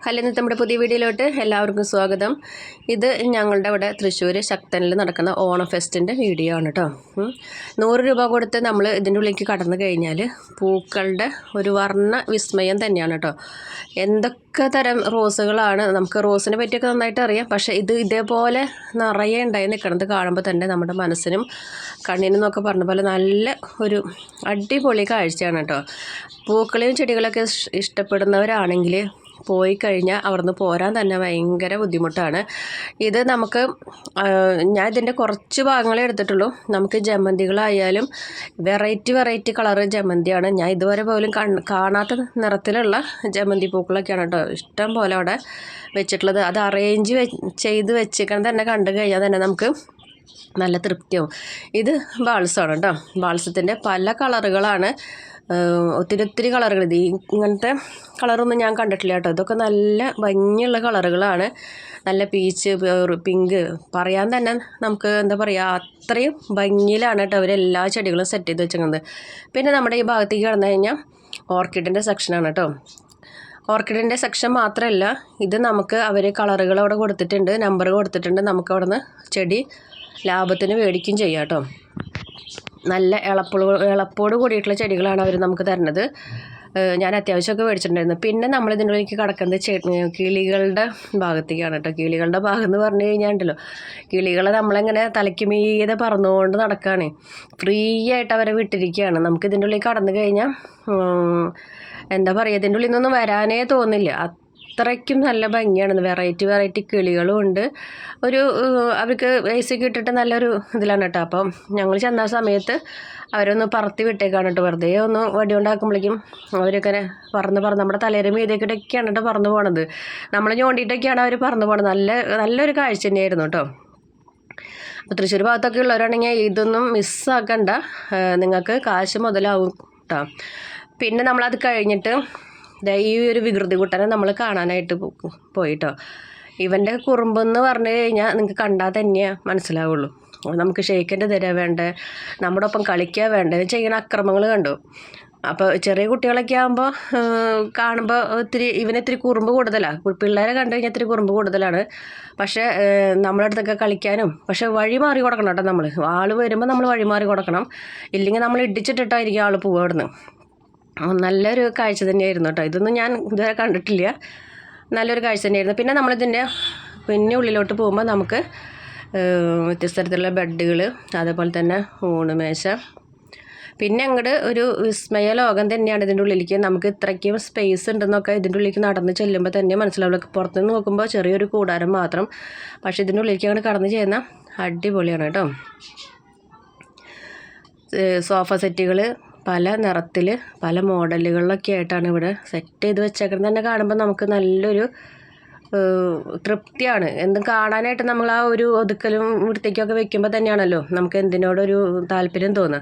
Hello, ഇന്നത്തെ നമ്മുടെ പുതിയ വീഡിയോയിലോട്ട് എല്ലാവർക്കും സ്വാഗതം. ഇത് ഞങ്ങളുടെ ഇവിടെ തൃശ്ശൂർ ശക്തനിൽ നടക്കുന്ന ഓണം ഫെസ്റ്റിൻ്റെ വീഡിയോ ആണ് കേട്ടോ. 100 രൂപ കൊടുത്ത് നമ്മൾ ഇതിൻ്റെ ഉള്ളിലേക്ക് കടന്നു കഴിഞ്ഞാൽ പൂക്കളുടെ ഒരു വർണ്ണ വിസ്മയം തന്നെയാണ് കേട്ടോ. എന്തൊക്കെ തരം റോസുകളാണ്, നമുക്ക് റോസിനെ പറ്റിയൊക്കെ നന്നായിട്ട് അറിയാം. പക്ഷേ ഇതേപോലെ നിറയെ ഉണ്ടായി നിൽക്കുന്നത് കാണുമ്പോൾ തന്നെ നമ്മുടെ മനസ്സിനും കണ്ണിനും എന്നൊക്കെ പറഞ്ഞ പോലെ നല്ല ഒരു അടിപൊളി കാഴ്ചയാണ് കേട്ടോ. പൂക്കളെയും ചെടികളൊക്കെ ഇഷ്ടപ്പെടുന്നവരാണെങ്കിൽ പോയി കഴിഞ്ഞാൽ അവിടുന്ന് പോരാൻ തന്നെ ഭയങ്കര ബുദ്ധിമുട്ടാണ്. ഇത് നമുക്ക് ഞാൻ ഇതിൻ്റെ കുറച്ച് ഭാഗങ്ങളെ എടുത്തിട്ടുള്ളൂ. നമുക്ക് ജമന്തികളായാലും വെറൈറ്റി കളറ് ജമന്തിയാണ്. ഞാൻ ഇതുവരെ പോലും കാണാത്ത നിറത്തിലുള്ള ജമന്തി പൂക്കളൊക്കെയാണ് കേട്ടോ ഇഷ്ടം പോലെ അവിടെ വെച്ചിട്ടുള്ളത്. അത് അറേഞ്ച് ചെയ്ത് വെച്ചിരിക്കണം തന്നെ കണ്ടു കഴിഞ്ഞാൽ തന്നെ നമുക്ക് നല്ല തൃപ്തിയാവും. ഇത് ബാൾസാണ് കേട്ടോ. ബാൾസത്തിൻ്റെ പല കളറുകളാണ്, ഒത്തിരി കളറുകൾ. ഇങ്ങനത്തെ കളറൊന്നും ഞാൻ കണ്ടിട്ടില്ല കേട്ടോ. ഇതൊക്കെ നല്ല ഭംഗിയുള്ള കളറുകളാണ്. നല്ല പീച്ച്, പിങ്ക് പറയാൻ തന്നെ നമുക്ക് എന്താ പറയുക, അത്രയും ഭംഗിയിലാണ് കേട്ടോ അവരെല്ലാ ചെടികളും സെറ്റ് ചെയ്ത് വെച്ചിരിക്കുന്നത്. പിന്നെ നമ്മുടെ ഈ ഭാഗത്തേക്ക് കടന്നു കഴിഞ്ഞാൽ ഓർക്കിഡിൻ്റെ സെക്ഷനാണ് കേട്ടോ. ഓർക്കിഡിൻ്റെ സെക്ഷൻ മാത്രമല്ല, ഇത് നമുക്ക് അവർ കളറുകൾ അവിടെ കൊടുത്തിട്ടുണ്ട്, നമ്പർ കൊടുത്തിട്ടുണ്ട്. നമുക്ക് അവിടെ നിന്ന് ചെടി ലാഭത്തിന് മേടിക്കുകയും ചെയ്യാം കേട്ടോ. നല്ല ഇളപ്പോട് കൂടിയിട്ടുള്ള ചെടികളാണ് അവർ നമുക്ക് തരുന്നത്. ഞാൻ അത്യാവശ്യമൊക്കെ മേടിച്ചിട്ടുണ്ടായിരുന്നു. പിന്നെ നമ്മളിതിൻ്റെ ഉള്ളിലേക്ക് കിടക്കുന്നത് കിളികളുടെ ഭാഗത്തേക്കാണ് കേട്ടോ. കിളികളുടെ ഭാഗം എന്ന് പറഞ്ഞു കഴിഞ്ഞാൽ ഉണ്ടല്ലോ, കിളികളെ നമ്മളെങ്ങനെ തലയ്ക്ക് മീതെ പറന്നുകൊണ്ട് നടക്കുകയാണ്. ഫ്രീ ആയിട്ട് അവരെ വിട്ടിരിക്കുകയാണ്. നമുക്ക് ഇതിൻ്റെ ഉള്ളിൽ കടന്നു കഴിഞ്ഞാൽ എന്താ പറയുക, ഇതിൻ്റെ ഉള്ളിൽ നിന്നൊന്നും വരാനേ തോന്നില്ല. അത്രയ്ക്കും നല്ല ഭംഗിയാണ്. വെറൈറ്റി കിളികളും ഉണ്ട്. അവർക്ക് ബേസിക് ഇട്ടിട്ട് നല്ലൊരു ഇതിലാണ് കേട്ടോ. അപ്പം ഞങ്ങൾ ചെന്ന സമയത്ത് അവരൊന്ന് പറത്തി വിട്ടേക്കാണ് കേട്ടോ. വെറുതെ ഒന്ന് വടി ഉണ്ടാക്കുമ്പോഴേക്കും അവരൊക്കെ പറന്ന് നമ്മുടെ തലേരെ മീതേക്കിട്ടൊക്കെയാണ് കേട്ടോ പറന്ന് പോണത്. നമ്മൾ ഞോണ്ടിയിട്ടൊക്കെയാണ് അവർ പറന്ന് പോണത്. നല്ലൊരു കാഴ്ച തന്നെയായിരുന്നു കേട്ടോ. അപ്പോൾ തൃശ്ശൂർ ഭാഗത്തൊക്കെ ഉള്ളവരാണെങ്കിൽ ഇതൊന്നും മിസ്സാക്കണ്ട, നിങ്ങൾക്ക് കാശ് മുതലാവും കേട്ടോ. പിന്നെ നമ്മളത് കഴിഞ്ഞിട്ട് ഈ ഒരു വികൃതി കുട്ടനെ നമ്മൾ കാണാനായിട്ട് പോയിട്ടോ. ഇവൻ്റെ കുറുമ്പെന്ന് പറഞ്ഞു കഴിഞ്ഞാൽ നിങ്ങൾക്ക് കണ്ടാൽ തന്നെ മനസ്സിലാവുള്ളൂ. നമുക്ക് ഷെയ്ക്കിൻ്റെ തരാ വേണ്ടേ, നമ്മുടെ ഒപ്പം കളിക്കുക വേണ്ടേ, ചെയ്യുന്ന അക്രമങ്ങൾ കണ്ടു. അപ്പോൾ ചെറിയ കുട്ടികളൊക്കെ ആകുമ്പോൾ കാണുമ്പോൾ ഇവനിത്തിരി കുറുമ്പ് കൂടുതലാണ്. പിള്ളേരെ കണ്ടു കഴിഞ്ഞാൽ ഇത്തിരി കുറുമ്പ് കൂടുതലാണ്. പക്ഷേ നമ്മുടെ അടുത്തൊക്കെ കളിക്കാനും, പക്ഷേ വഴി മാറി കൊടുക്കണം കേട്ടോ. നമ്മൾ ആൾ വരുമ്പോൾ നമ്മൾ വഴി മാറി കൊടുക്കണം. ഇല്ലെങ്കിൽ നമ്മൾ ഇടിച്ചിട്ടിട്ടായിരിക്കും ആൾ പോവുക അവിടുന്ന്. നല്ലൊരു കാഴ്ച തന്നെയായിരുന്നു കേട്ടോ. ഇതൊന്നും ഞാൻ ഇതുവരെ കണ്ടിട്ടില്ല. നല്ലൊരു കാഴ്ച തന്നെയായിരുന്നു. പിന്നെ നമ്മളിതിൻ്റെ ഉള്ളിലോട്ട് പോകുമ്പോൾ നമുക്ക് വ്യത്യസ്ത തരത്തിലുള്ള ബെഡുകൾ, അതേപോലെ തന്നെ ഊണുമേശ, പിന്നെ അങ്ങോട്ട് ഒരു വിസ്മയ ലോകം തന്നെയാണ് ഇതിൻ്റെ ഉള്ളിലേക്ക്. നമുക്ക് ഇത്രയ്ക്കും സ്പേസ് ഉണ്ടെന്നൊക്കെ ഇതിൻ്റെ ഉള്ളിലേക്ക് നടന്ന് ചെല്ലുമ്പോൾ തന്നെ മനസ്സിലാവുള്ളൂ. പുറത്തുനിന്ന് നോക്കുമ്പോൾ ചെറിയൊരു കൂടാരം മാത്രം, പക്ഷേ ഇതിൻ്റെ ഉള്ളിലേക്ക് അങ്ങോട്ട് കടന്ന് ചെയ്യുന്ന അടിപൊളിയാണ് കേട്ടോ. സോഫ സെറ്റുകൾ പല നിറത്തിൽ പല മോഡലുകളിലൊക്കെ ആയിട്ടാണ് ഇവിടെ സെറ്റ് ചെയ്ത് വെച്ചേക്കുന്നത്. തന്നെ കാണുമ്പോൾ നമുക്ക് നല്ലൊരു തൃപ്തിയാണ്. എന്തും കാണാനായിട്ട് നമ്മൾ ആ ഒരു ഒതുക്കലും വൃത്തിക്കൊക്കെ വെക്കുമ്പോൾ തന്നെയാണല്ലോ നമുക്ക് എന്തിനോടൊരു താല്പര്യം തോന്നുക.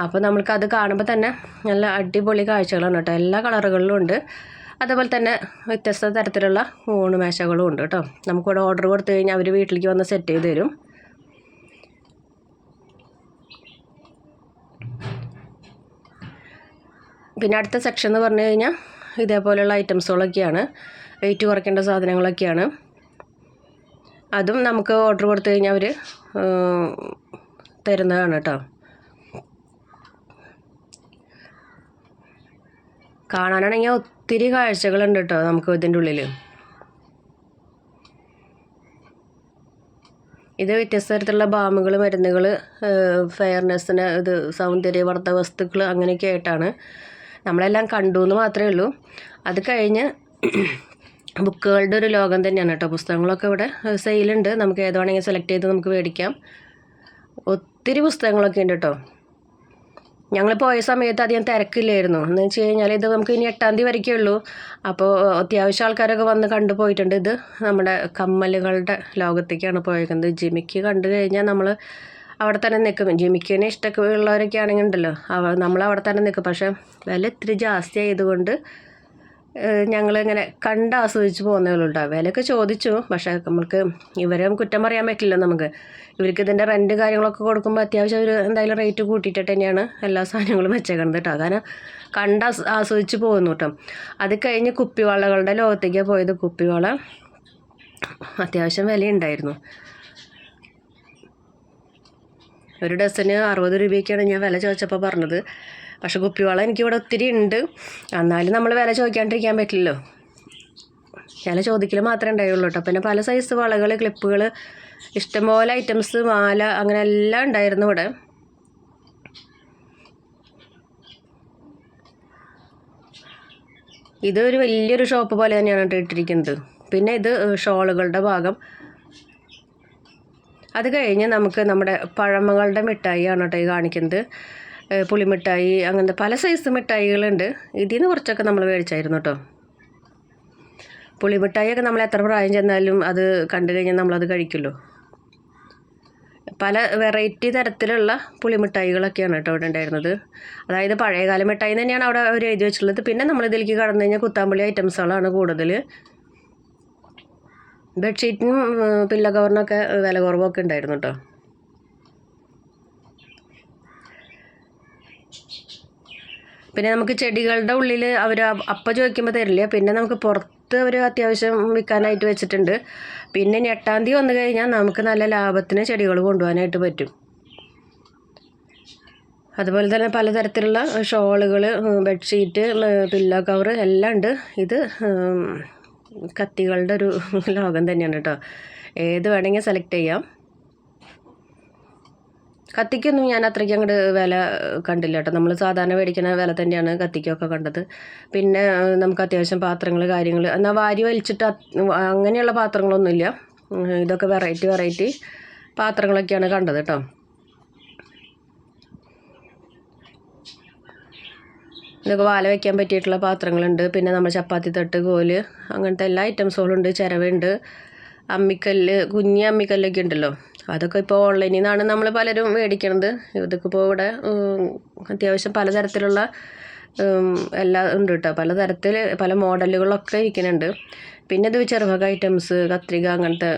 അപ്പോൾ നമ്മൾക്കത് കാണുമ്പോൾ തന്നെ നല്ല അടിപൊളി കാഴ്ചകളാണ് കേട്ടോ. എല്ലാ കളറുകളിലും ഉണ്ട്. അതുപോലെ തന്നെ വ്യത്യസ്ത തരത്തിലുള്ള ഊണുമേശകളും ഉണ്ട് കേട്ടോ. നമുക്കിവിടെ ഓർഡർ കൊടുത്തു കഴിഞ്ഞാൽ അവർ വീട്ടിലേക്ക് വന്ന് സെറ്റ് ചെയ്ത് തരും. പിന്നെ അടുത്ത സെക്ഷൻ എന്ന് പറഞ്ഞു കഴിഞ്ഞാൽ ഇതേപോലെയുള്ള ഐറ്റംസുകളൊക്കെയാണ്, വെയിറ്റ് കുറയ്ക്കേണ്ട സാധനങ്ങളൊക്കെയാണ്. അതും നമുക്ക് ഓർഡർ കൊടുത്തു കഴിഞ്ഞാൽ അവർ തരുന്നതാണ് കേട്ടോ. കാണാനാണെങ്കിൽ ഒത്തിരി കാഴ്ചകളുണ്ട് കേട്ടോ നമുക്ക് ഇതിൻ്റെ ഉള്ളിൽ. ഇത് വ്യത്യസ്ത തരത്തിലുള്ള ബാമുകൾ, മരുന്നുകൾ, ഫെയർനെസ്സിന്, ഇത് സൗന്ദര്യവർദ്ധക വസ്തുക്കൾ, അങ്ങനെയൊക്കെ ആയിട്ടാണ്. നമ്മളെല്ലാം കണ്ടു എന്ന് മാത്രമേ ഉള്ളൂ. അത് കഴിഞ്ഞ് ബുക്കുകളുടെ ഒരു ലോകം തന്നെയാണ് കേട്ടോ. പുസ്തകങ്ങളൊക്കെ ഇവിടെ സെയിലുണ്ട്. നമുക്ക് ഏതാണെങ്കിൽ സെലക്ട് ചെയ്ത് നമുക്ക് മേടിക്കാം. ഒത്തിരി പുസ്തകങ്ങളൊക്കെ ഉണ്ട് കേട്ടോ. ഞങ്ങൾ പോയ സമയത്ത് അധികം തിരക്കില്ലായിരുന്നു. എന്ന് വെച്ച് കഴിഞ്ഞാൽ ഇത് നമുക്ക് ഇനി 8-ാം തീയതി വരയ്ക്കേ ഉള്ളൂ. അപ്പോൾ അത്യാവശ്യം ആൾക്കാരൊക്കെ വന്ന് കണ്ടു പോയിട്ടുണ്ട്. ഇത് നമ്മുടെ കമ്മലുകളുടെ ലോകത്തേക്കാണ് പോയേക്കുന്നത്. ജിമിക്ക് കണ്ടു കഴിഞ്ഞാൽ നമ്മൾ അവിടെ തന്നെ നിൽക്കും. ജിമിക്കിനെ ഇഷ്ടമൊക്കെ ഉള്ളവരൊക്കെ ആണെങ്കിൽ ഉണ്ടല്ലോ, നമ്മൾ അവിടെ തന്നെ നിൽക്കും. പക്ഷേ വില ഇത്തിരി ജാസ്തി ആയതുകൊണ്ട് ഞങ്ങളിങ്ങനെ കണ്ട് ആസ്വദിച്ച് പോകുന്നവരുണ്ടോ. വിലയൊക്കെ ചോദിച്ചു, പക്ഷേ നമുക്ക് ഇവരെ കുറ്റം പറയാൻ പറ്റില്ല. നമുക്ക് ഇവർക്ക് ഇതിൻ്റെ റെൻറ്റ് കാര്യങ്ങളൊക്കെ കൊടുക്കുമ്പോൾ അത്യാവശ്യം ഒരു എന്തായാലും റേറ്റ് കൂട്ടിയിട്ടിട്ട് തന്നെയാണ് എല്ലാ സാധനങ്ങളും വെച്ചേക്കണത് കേട്ടോ. കാരണം കണ്ട് ആസ്വദിച്ച് പോകുന്നു കേട്ടോ. അത് കഴിഞ്ഞ് കുപ്പിവളകളുടെ ലോകത്തേക്കാണ് പോയത്. കുപ്പിവള അത്യാവശ്യം വിലയുണ്ടായിരുന്നു. ഒരു ഡസന് 60 രൂപയ്ക്കാണ് ഞാൻ വില ചോദിച്ചപ്പോൾ പറഞ്ഞത്. പക്ഷെ കുപ്പിവള എനിക്കിവിടെ ഒത്തിരി ഉണ്ട്. എന്നാലും നമ്മൾ വില ചോദിക്കാണ്ടിരിക്കാൻ പറ്റില്ലല്ലോ. വില ചോദിക്കൽ മാത്രമേ ഉണ്ടായുള്ളൂ കേട്ടോ. പിന്നെ പല സൈസ് വളകൾ, ക്ലിപ്പുകൾ, ഇഷ്ടംപോലെ ഐറ്റംസ്, മാല, അങ്ങനെ എല്ലാം ഉണ്ടായിരുന്നു ഇവിടെ. ഇതൊരു വലിയൊരു ഷോപ്പ് പോലെ തന്നെയാണ് ഇട്ടിരിക്കുന്നത്. പിന്നെ ഇത് ഷോളുകളുടെ ഭാഗം. അത് കഴിഞ്ഞ് നമുക്ക് നമ്മുടെ പഴമകളുടെ മിഠായിയാണ് കേട്ടോ ഈ കാണിക്കുന്നത്. പുളിമിഠായി, അങ്ങനത്തെ പല സൈസ് മിഠായികളുണ്ട്. ഇതിൽ നിന്ന് കുറച്ചൊക്കെ നമ്മൾ മേടിച്ചായിരുന്നു കേട്ടോ. പുളിമിഠായിയൊക്കെ നമ്മൾ എത്ര പ്രായം ചെന്നാലും അത് കണ്ടു കഴിഞ്ഞാൽ നമ്മളത് കഴിക്കുമല്ലോ. പല വെറൈറ്റി തരത്തിലുള്ള പുളിമിഠായികളൊക്കെയാണ് കേട്ടോ ഇവിടെ ഉണ്ടായിരുന്നത്. അതായത് പഴയകാല മിഠായി തന്നെയാണ് അവിടെ അവർ എഴുതി വെച്ചിട്ടുള്ളത്. പിന്നെ നമ്മളിതിലേക്ക് കടന്നു കഴിഞ്ഞാൽ കുത്താമ്പുളി ഐറ്റംസുകളാണ് കൂടുതൽ. ബെഡ്ഷീറ്റിനും പില്ലോ കവറിനൊക്കെ വില കുറവൊക്കെ ഉണ്ടായിരുന്നു കേട്ടോ. പിന്നെ നമുക്ക് ചെടികളുടെ ഉള്ളിൽ അവർ അപ്പം ചോദിക്കുമ്പോൾ തരില്ല. പിന്നെ നമുക്ക് പുറത്ത് അവർ അത്യാവശ്യം വിൽക്കാനായിട്ട് വെച്ചിട്ടുണ്ട്. പിന്നെ 8-ാം തീയതി വന്നു കഴിഞ്ഞാൽ നമുക്ക് നല്ല ലാഭത്തിന് ചെടികൾ കൊണ്ടുപോകാനായിട്ട് പറ്റും. അതുപോലെ തന്നെ പലതരത്തിലുള്ള ഷോളുകൾ, ബെഡ്ഷീറ്റ്, പില്ലോ കവർ എല്ലാം ഉണ്ട്. ഇത് കത്തികളുടെ ഒരു ലോകം തന്നെയാണ് കേട്ടോ. ഏത് വേണമെങ്കിൽ സെലക്ട് ചെയ്യാം. കത്തിക്കൊന്നും ഞാൻ അത്രയ്ക്ക് അങ്ങോട്ട് വില കണ്ടില്ല കേട്ടോ. നമ്മൾ സാധാരണ മേടിക്കുന്ന വില തന്നെയാണ് കത്തിക്കൊക്കെ കണ്ടത്. പിന്നെ നമുക്ക് അത്യാവശ്യം പാത്രങ്ങൾ, കാര്യങ്ങൾ, എന്നാൽ വാരി വലിച്ചിട്ട് അങ്ങനെയുള്ള പാത്രങ്ങളൊന്നുമില്ല. ഇതൊക്കെ വെറൈറ്റി പാത്രങ്ങളൊക്കെയാണ് കണ്ടത് കേട്ടോ. ഇതൊക്കെ വാല വയ്ക്കാൻ പറ്റിയിട്ടുള്ള പാത്രങ്ങളുണ്ട്. പിന്നെ നമ്മൾ ചപ്പാത്തി തട്ട്, കോല്, അങ്ങനത്തെ എല്ലാ ഐറ്റംസുകളും ഉണ്ട്. ചിരവുണ്ട്, അമ്മിക്കല്ല്, കുഞ്ഞി അമ്മിക്കല്ലൊക്കെ ഉണ്ടല്ലോ. അതൊക്കെ ഇപ്പോൾ ഓൺലൈനിൽ നിന്നാണ് നമ്മൾ പലരും മേടിക്കണത്. ഇതൊക്കെ ഇപ്പോൾ ഇവിടെ അത്യാവശ്യം പലതരത്തിലുള്ള എല്ലാം ഉണ്ട് കേട്ടോ. പലതരത്തിൽ പല മോഡലുകളൊക്കെ ഇരിക്കുന്നുണ്ട്. പിന്നെ ഇത് ചെറുവക ഐറ്റംസ്, കത്രിക, അങ്ങനത്തെ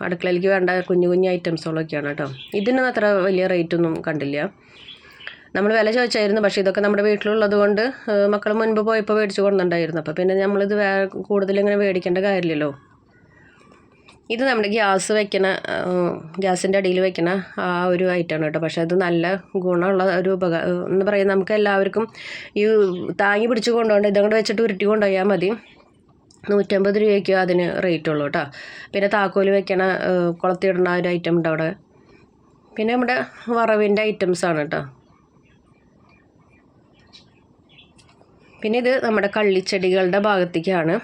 അടുക്കളയിലേക്ക് വേണ്ട കുഞ്ഞു ഐറ്റംസുകളൊക്കെയാണ് കേട്ടോ. ഇതിനൊന്നും അത്ര വലിയ റേറ്റൊന്നും കണ്ടില്ല. നമ്മൾ വില ചോദിച്ചായിരുന്നു. പക്ഷേ ഇതൊക്കെ നമ്മുടെ വീട്ടിലുള്ളത് കൊണ്ട് മക്കൾ മുൻപ് പോയപ്പോൾ മേടിച്ച് കൊണ്ടുണ്ടായിരുന്നു. അപ്പോൾ പിന്നെ നമ്മളിത് കൂടുതലിങ്ങനെ മേടിക്കേണ്ട കാര്യമില്ലല്ലോ. ഇത് നമ്മുടെ ഗ്യാസിൻ്റെ അടിയിൽ വെക്കണ ആ ഒരു ഐറ്റമാണ് കേട്ടോ. പക്ഷേ അത് നല്ല ഗുണമുള്ള ഒരു എന്ന് പറയുന്നത് നമുക്ക് എല്ലാവർക്കും ഈ താങ്ങി പിടിച്ച് കൊണ്ടുപോകേണ്ട ഇതങ്ങോട്ട് വെച്ചിട്ട് ഉരുട്ടി കൊണ്ടുപോയാൽ മതി. 150 രൂപയ്ക്ക് അതിന് റേറ്റ് ഉള്ളൂ കേട്ടോ. പിന്നെ താക്കോൽ വെക്കണ കുളത്തിയിടുന്ന ഒരു ഐറ്റം ഉണ്ട് അവിടെ. പിന്നെ നമ്മുടെ വറവിൻ്റെ ഐറ്റംസാണ് കേട്ടോ. പിന്നെ ഇത് നമ്മുടെ കള്ളിച്ചെടികളുടെ ഭാഗത്തേക്കാണ്.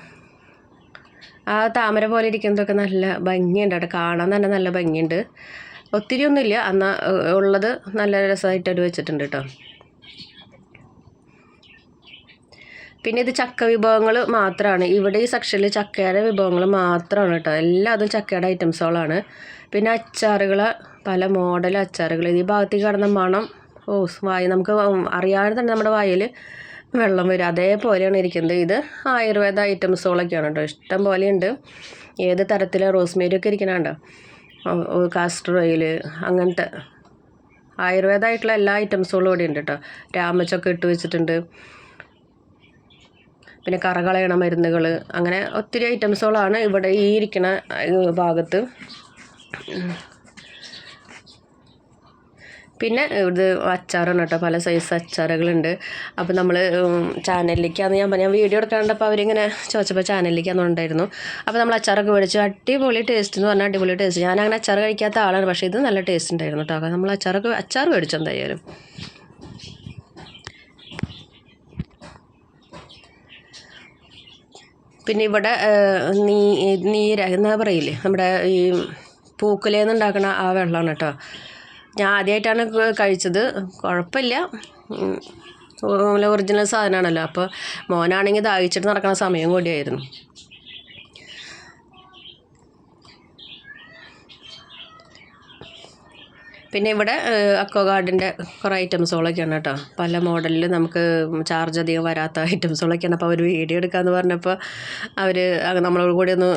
ആ താമര പോലെ ഇരിക്കുന്നതൊക്കെ നല്ല ഭംഗിയുണ്ട് അവിടെ കാണാൻ തന്നെ നല്ല ഭംഗിയുണ്ട്. ഒത്തിരി ഒന്നുമില്ല, എന്നാൽ ഉള്ളത് നല്ല രസമായിട്ട് അവർ വെച്ചിട്ടുണ്ട് കേട്ടോ. പിന്നെ ഇത് ചക്ക വിഭവങ്ങൾ മാത്രമാണ് ഇവിടെ ഈ സെക്ഷനിൽ. ചക്കയുടെ വിഭവങ്ങൾ മാത്രമാണ് കേട്ടോ. എല്ലാതും ചക്കയുടെ ഐറ്റംസുകളാണ്. പിന്നെ അച്ചാറുകൾ, പല മോഡൽ അച്ചാറുകൾ. ഈ ഭാഗത്തേക്ക് കിടന്ന മണം നമുക്ക് അറിയാതെ തന്നെ നമ്മുടെ വായിൽ വെള്ളം വരും. അതേപോലെയാണ് ഇരിക്കുന്നത്. ഇത് ആയുർവേദ ഐറ്റംസുകളൊക്കെയാണ് കേട്ടോ. ഇഷ്ടം പോലെയുണ്ട്. ഏത് തരത്തിൽ റോസ്മേരി ഒക്കെ ഇരിക്കണുണ്ടോ, കാസ്റ്റർ ഓയിൽ, അങ്ങനത്തെ ആയുർവേദമായിട്ടുള്ള എല്ലാ ഐറ്റംസുകളും ഇവിടെ ഉണ്ട് കേട്ടോ. രാമച്ചൊക്കെ ഇട്ട് വെച്ചിട്ടുണ്ട്. പിന്നെ കറകളയണ മരുന്നുകൾ, അങ്ങനെ ഒത്തിരി ഐറ്റംസുകളാണ് ഇവിടെ ഈ ഇരിക്കുന്ന ഭാഗത്ത്. പിന്നെ ഇത് അച്ചാറാണ് കേട്ടോ. പല സൈസ് അച്ചാറുകളുണ്ട്. അപ്പോൾ നമ്മൾ ചാനലിലേക്കാന്ന് ഞാൻ വീഡിയോ എടുക്കാണ്ടപ്പോൾ അവരിങ്ങനെ ചോദിച്ചപ്പോൾ ചാനലിലേക്കാന്ന് ഉണ്ടായിരുന്നു. അപ്പോൾ നമ്മൾ അച്ചാറൊക്കെ മേടിച്ചു. അടിപൊളി ടേസ്റ്റ് എന്ന് പറഞ്ഞാൽ അടിപൊളി ടേസ്റ്റ്. ഞാൻ അങ്ങനെ അച്ചാർ കഴിക്കാത്ത ആളാണ്, പക്ഷേ ഇത് നല്ല ടേസ്റ്റ് ഉണ്ടായിരുന്നു കേട്ടോ. അപ്പോൾ നമ്മൾ അച്ചാർ മേടിച്ചു എന്തായാലും. പിന്നെ ഇവിടെ എന്താ പറയില്ലേ, നമ്മുടെ ഈ പൂക്കുലേന്ന് ഉണ്ടാക്കണ ആ വെള്ളമാണ് കേട്ടോ. ഞാൻ ആദ്യമായിട്ടാണ് കഴിച്ചത്. കുഴപ്പമില്ല, ഒറിജിനൽ സാധനമാണല്ലോ. അപ്പോൾ മോനാണെങ്കിൽ ദാഹിച്ചിട്ട് നടക്കുന്ന സമയം കൂടിയായിരുന്നു. പിന്നെ ഇവിടെ അക്വാഗാർഡിൻ്റെ കുറേ ഐറ്റംസുകളൊക്കെയാണ് കേട്ടോ. പല മോഡലിൽ നമുക്ക് ചാർജ് അധികം വരാത്ത ഐറ്റംസുകളൊക്കെയാണ്. അപ്പോൾ അവർ വീഡിയോ എടുക്കാമെന്ന് പറഞ്ഞപ്പോൾ അവർ നമ്മളോട് കൂടി ഒന്ന്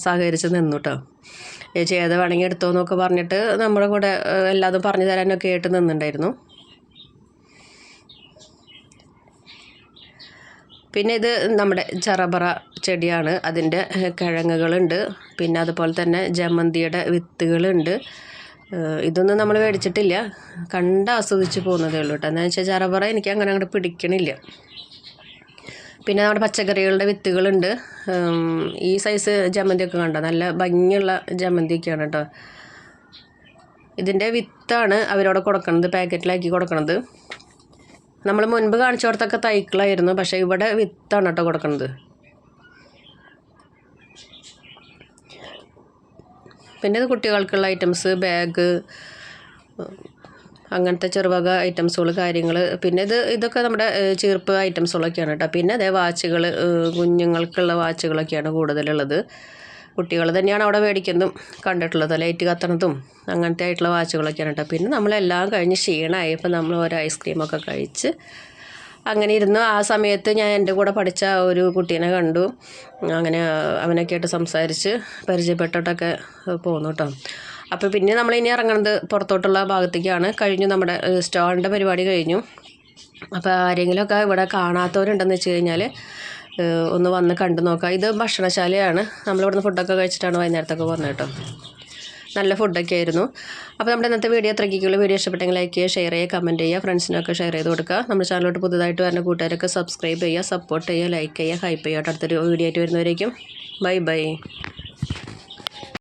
സഹകരിച്ച് നിന്നു കേട്ടോ. ചേച്ചി ഏത് വേണമെങ്കിൽ എടുത്തോ എന്നൊക്കെ പറഞ്ഞിട്ട് നമ്മുടെ കൂടെ എല്ലാതും പറഞ്ഞു തരാനൊക്കെ ആയിട്ട് നിന്നിട്ടുണ്ടായിരുന്നു. പിന്നെ ഇത് നമ്മുടെ ചെറബറ ചെടിയാണ്. അതിൻ്റെ കിഴങ്ങുകളുണ്ട്. പിന്നെ അതുപോലെ തന്നെ ജമന്തിയുടെ വിത്തുകളുണ്ട്. ഇതൊന്നും നമ്മൾ മേടിച്ചിട്ടില്ല, കണ്ട് ആസ്വദിച്ച് പോകുന്നതേ ഉള്ളൂ കേട്ടോ. എന്താണെന്ന് വെച്ചാൽ ചെറബറ എനിക്ക് അങ്ങനെ അങ്ങോട്ട് പിടിക്കണില്ല. പിന്നെ നമ്മുടെ പച്ചക്കറികളുടെ വിത്തുകളുണ്ട്. ഈ സൈസ് ജമന്തിയൊക്കെ കണ്ടോ, നല്ല ഭംഗിയുള്ള ജമന്തിയൊക്കെയാണ് കേട്ടോ. ഇതിൻ്റെ വിത്താണ് അവരോട് കൊടുക്കുന്നത്, പാക്കറ്റിലാക്കി കൊടുക്കുന്നത്. നമ്മൾ മുൻപ് കാണിച്ചോടത്തൊക്കെ തൈക്കളായിരുന്നു, പക്ഷേ ഇവിടെ വിത്താണ് കേട്ടോ കൊടുക്കുന്നത്. പിന്നെ ഇത് കുട്ടികൾക്കുള്ള ഐറ്റംസ്, ബാഗ്, അങ്ങനത്തെ ചെറുവക ഐറ്റംസുകൾ കാര്യങ്ങൾ. പിന്നെ ഇതൊക്കെ നമ്മുടെ ചീർപ്പ് ഐറ്റംസുകളൊക്കെയാണ് കേട്ടോ. പിന്നെ അതേ വാച്ചുകൾ, കുഞ്ഞുങ്ങൾക്കുള്ള വാച്ചുകളൊക്കെയാണ് കൂടുതലുള്ളത്. കുട്ടികൾ തന്നെയാണ് അവിടെ മേടിക്കുന്നതും കണ്ടിട്ടുള്ളത്, ലൈറ്റ് കത്തണതും അങ്ങനത്തെ ആയിട്ടുള്ള വാച്ചുകളൊക്കെയാണ് കേട്ടോ. പിന്നെ നമ്മളെല്ലാം കഴിഞ്ഞ് ക്ഷീണമായപ്പോൾ നമ്മൾ ഓരോ ഐസ്ക്രീമൊക്കെ കഴിച്ച് അങ്ങനെ ഇരുന്നു. ആ സമയത്ത് ഞാൻ എൻ്റെ കൂടെ പഠിച്ച ഒരു കുട്ടീനെ കണ്ടു. അങ്ങനെ അവനൊക്കെ ആയിട്ട് സംസാരിച്ച് പരിചയപ്പെട്ടിട്ടൊക്കെ പോന്നു കേട്ടോ. അപ്പോൾ പിന്നെ നമ്മളിനി ഇറങ്ങുന്നത് പുറത്തോട്ടുള്ള ഭാഗത്തേക്കാണ്. കഴിഞ്ഞു, നമ്മുടെ സ്റ്റാളിൻ്റെ പരിപാടി കഴിഞ്ഞു. അപ്പോൾ ആരെങ്കിലുമൊക്കെ ഇവിടെ കാണാത്തവരുണ്ടെന്ന് വെച്ച് കഴിഞ്ഞാൽ ഒന്ന് വന്ന് കണ്ടു നോക്കാം. ഇത് ഭക്ഷണശാലയാണ്. നമ്മളിവിടുന്ന് ഫുഡൊക്കെ കഴിച്ചിട്ടാണ് വൈകുന്നേരത്തൊക്കെ പോകുന്നത് കേട്ടോ. നല്ല ഫുഡൊക്കെ ആയിരുന്നു. അപ്പോൾ നമ്മുടെ ഇന്നത്തെ വീഡിയോ അത്രയ്ക്കുള്ള വീഡിയോ ഇഷ്ടപ്പെട്ടെങ്കിൽ ലൈക്ക് ചെയ്യുക, ഷെയർ ചെയ്യുക, കമൻറ്റ് ചെയ്യുക, ഫ്രണ്ട്സിനൊക്കെ ഷെയർ ചെയ്ത് കൊടുക്കുക. നമ്മുടെ ചാനലിലോട്ട് പുതുതായിട്ട് വരുന്ന കൂട്ടുകാരൊക്കെ സബ്സ്ക്രൈബ് ചെയ്യുക, സപ്പോർട്ട് ചെയ്യുക, ലൈക്ക് ചെയ്യുക, ഹൈപ്പ് ചെയ്യുക. അടുത്തൊരു വീഡിയോ ആയിട്ട് വരുന്നവരേക്കും ബൈ ബൈ.